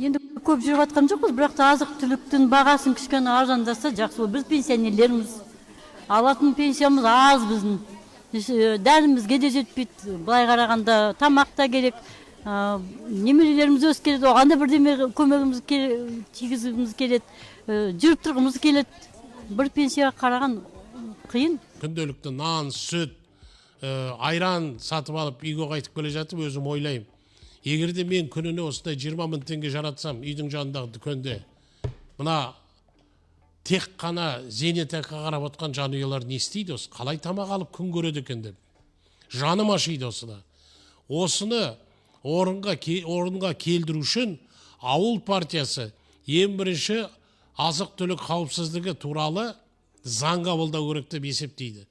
Енді көп жүріп жатқан жоқпыз, бірақ та азық түліктің бағасын кішкене арзандаса жақсы болады. Біз пенсионерлерміз, алатын пенсиямыз аз біздің. Дәрімізге де жетпейді. Былай қарағанда тамақ та керек. Немерелеріміз өсіп келеді, оған да бірдеме көмегіміз тигізгіміз келеді. Жүріп тұрғымыз келеді. Бір пенсияға қараған қиын. Күнделікті нан, сүт, айран сатып алып үйге қайтып келе жатып өзім ойлаймын. Егерде мен күніне осындай 20 мың теңге жаратсам үйдің жанындағы дүкенде, мына тек қана зейнетақыға қарап отқан жанұялар не істейді осы? Қалай тамақ алып күн көреді екен деп. Жаным ашиды осыны. Осыны орынға келдіру үшін ауыл партиясы ең бірінші азық түлік қауіпсіздігі туралы заң қабылдау керек деп есептейді.